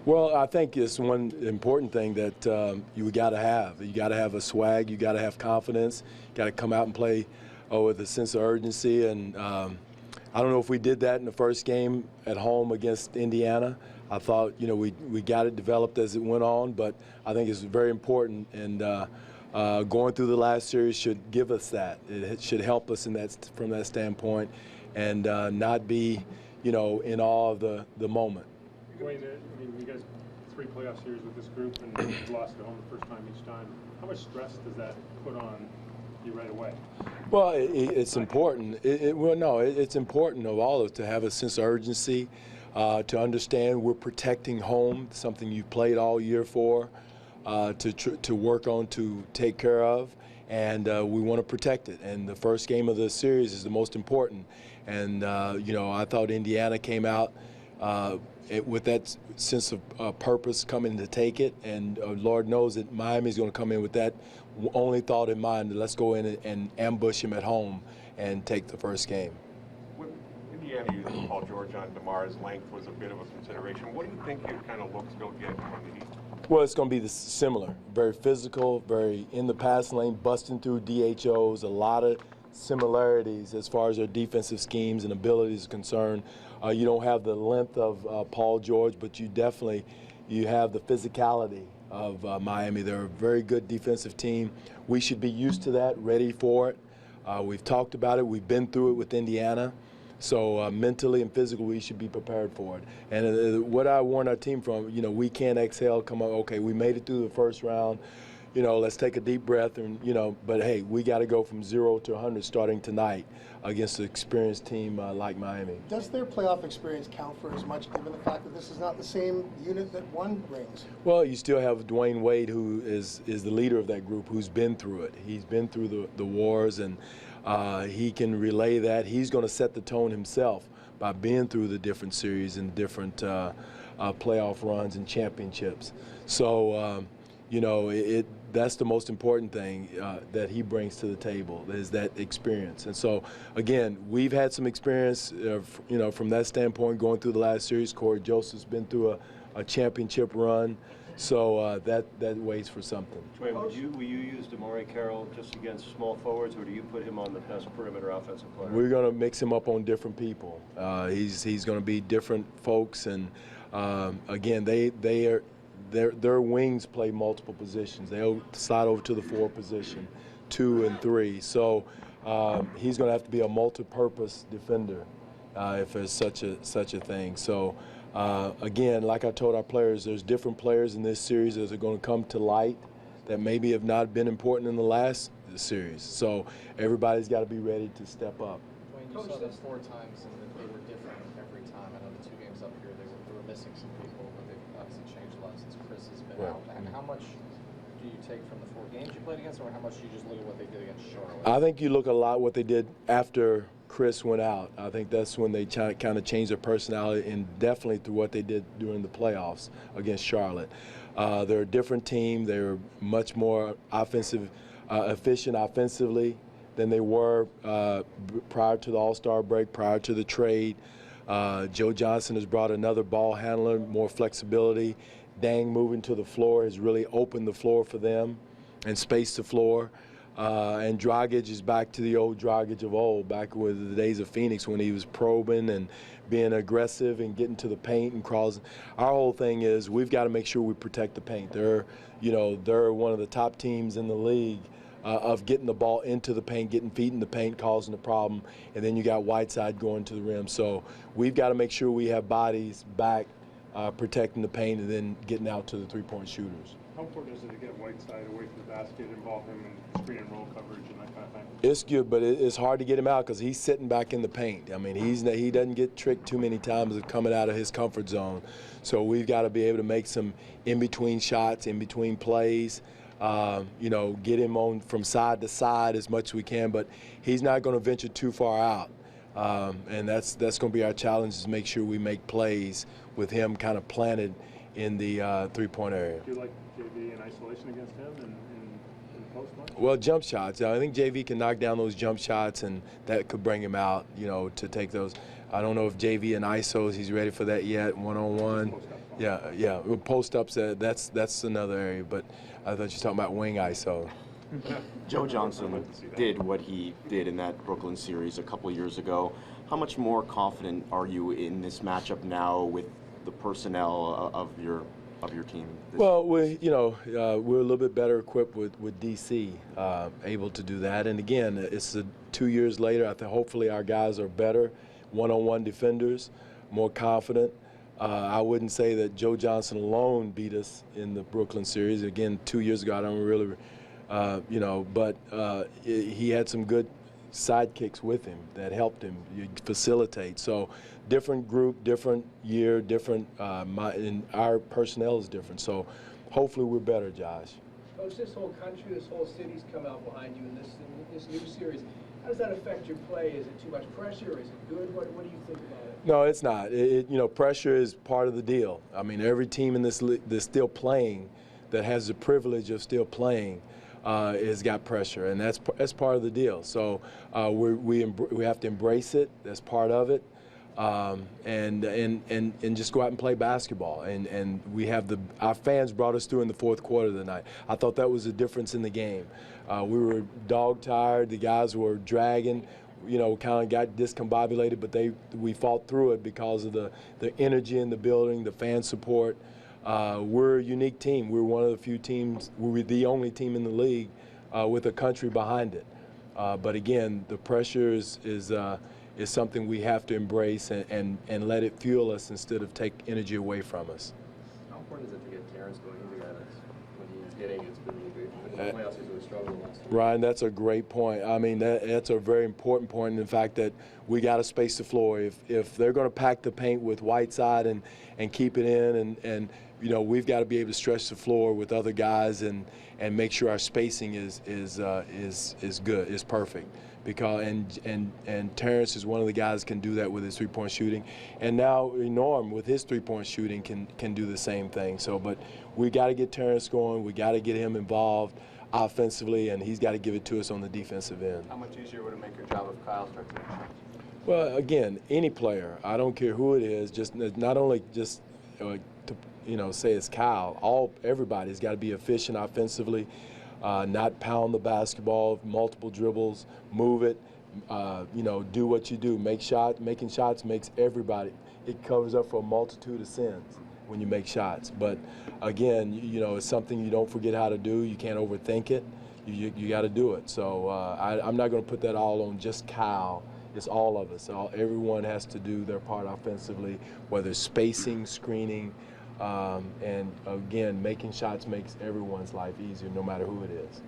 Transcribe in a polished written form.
Well, I think it's one important thing that you got to have. You got to have a swag. You got to have confidence. You got to come out and play with a sense of urgency. And I don't know if we did that in the first game at home against Indiana. I thought, we got it developed as it went on, but I think it's very important. And going through the last series should give us that. It should help us from that standpoint, and not be, in awe of the moment. Dwane, you guys 3 playoff series with this group and you lost at home the first time each time. How much stress does that put on you right away? Well, it's important. It's important of all of us to have a sense of urgency, to understand we're protecting home, something you've played all year for, to work on, to take care of, and we want to protect it. And the first game of the series is the most important. And, I thought Indiana came out with that sense of purpose coming to take it, and Lord knows that Miami's going to come in with that only thought in mind, that let's go in and ambush him at home and take the first game. When Indiana used Paul George on DeMar's length was a bit of a consideration. What do you think your kind of looks they'll get from the Heat? Well, it's going to be similar, very physical, very in the passing lane, busting through DHOs, a lot of similarities as far as their defensive schemes and abilities are concerned. You don't have the length of Paul George, but you have the physicality of Miami. They're a very good defensive team. We should be used to that, ready for it. We've talked about it. We've been through it with Indiana. So mentally and physically, we should be prepared for it. And what I warn our team from, we can't exhale, come on, okay, we made it through the first round. Let's take a deep breath and, but hey, we got to go from 0 to 100 starting tonight against an experienced team like Miami. Does their playoff experience count for as much, given the fact that this is not the same unit that won rings? Well, you still have Dwane Wade, who is the leader of that group, who's been through it. He's been through the wars, and he can relay that. He's going to set the tone himself by being through the different series and different playoff runs and championships. So, that's the most important thing that he brings to the table, is that experience. And so, again, we've had some experience, from that standpoint going through the last series. Corey Joseph's been through a championship run, so that waits for something. Dwane, will you use DeMarre Carroll just against small forwards, or do you put him on the best perimeter offensive player? We're going to mix him up on different people. He's going to be different folks, and again, their wings play multiple positions. They'll slide over to the 4 position, 2 and 3. So he's going to have to be a multi-purpose defender if there's such a thing. So again, like I told our players, there's different players in this series that are going to come to light that maybe have not been important in the last series. So everybody's got to be ready to step up. Dwane, you saw them 4 times, and they were different every time. I know the 2 games up here, they were missing some people, but they've obviously changed a lot since Chris has been out. And how much do you take from the 4 games you played against, or how much do you just look at what they did against Charlotte? I think you look a lot what they did after Chris went out. I think that's when they kind of changed their personality, and definitely through what they did during the playoffs against Charlotte. They're a different team. They're much more efficient offensively than they were prior to the All-Star break, prior to the trade. Joe Johnson has brought another ball handler, more flexibility. Dang moving to the floor has really opened the floor for them and spaced the floor. And Dragic is back to the old Dragic of old, back with the days of Phoenix when he was probing and being aggressive and getting to the paint and crossing. Our whole thing is we've got to make sure we protect the paint. They're one of the top teams in the league of getting the ball into the paint, getting feet in the paint, causing the problem, and then you got Whiteside going to the rim. So we've got to make sure we have bodies back protecting the paint and then getting out to the 3-point shooters. How important is it to get Whiteside away from the basket, involve him in screen and roll coverage and that kind of thing? It's good, but it's hard to get him out because he's sitting back in the paint. I mean, he doesn't get tricked too many times of coming out of his comfort zone. So we've got to be able to make some in-between shots, in-between plays, get him on from side to side as much as we can, but he's not going to venture too far out. And that's going to be our challenge, is make sure we make plays with him kind of planted in the 3-point area. Do you like JV in isolation against him in post much? Well, jump shots. I think JV can knock down those jump shots, and that could bring him out, to take those. I don't know if JV in ISOs, he's ready for that yet, one-on-one. Yeah. Post-ups, that's another area, but I thought you were talking about wing ISO. Joe Johnson did what he did in that Brooklyn series a couple of years ago. How much more confident are you in this matchup now with the personnel of your team? Well, we're a little bit better equipped with DC, able to do that. And again, it's 2 years later. I think hopefully our guys are better one-on-one defenders, more confident. I wouldn't say that Joe Johnson alone beat us in the Brooklyn series. Again, 2 years ago, I don't really, but he had some good sidekicks with him that helped him facilitate. So different group, different year, different, and our personnel is different. So hopefully we're better, Josh. Coach, this whole country, this whole city's come out behind you in this new series. How does that affect your play? Is it too much pressure? Is it good? What do you think about it? No, it's not. Pressure is part of the deal. I mean, every team in this league that's still playing, that has the privilege of still playing, has got pressure, and that's part of the deal. So we have to embrace it. That's part of it, and just go out and play basketball. And we have our fans brought us through in the fourth quarter tonight. I thought that was a difference in the game. We were dog tired. The guys were dragging. Kind of got discombobulated, but we fought through it because of the energy in the building, the fan support. We're a unique team. We're one of the few teams. We're the only team in the league with a country behind it. But again, the pressure is something we have to embrace and let it fuel us instead of take energy away from us. How important is it to get Terrence going? He's a guy that's, when he's hitting, it's been really good. In the playoffs, he's really struggled last time. Ryan, that's a great point. I mean, that's a very important point in the fact that we got to space the floor. If they're going to pack the paint with Whiteside and keep it in, and we've got to be able to stretch the floor with other guys and make sure our spacing is good, is perfect. Because and Terrence is one of the guys who can do that with his three-point shooting, and now Norm with his three-point shooting can do the same thing. So, but we got to get Terrence going. We got to get him involved offensively, and he's got to give it to us on the defensive end. How much easier would it make your job if Kyle starts hitting shots? Well, again, any player, I don't care who it is, just not only just to say it's Kyle. Everybody's got to be efficient offensively. Not pound the basketball, multiple dribbles, move it, do what you do. Making shots makes everybody. It covers up for a multitude of sins when you make shots. But again, it's something you don't forget how to do. You can't overthink it. You got to do it. So I'm not going to put that all on just Kyle. It's all of us. Everyone has to do their part offensively, whether it's spacing, screening, and again, making shots makes everyone's life easier, no matter who it is.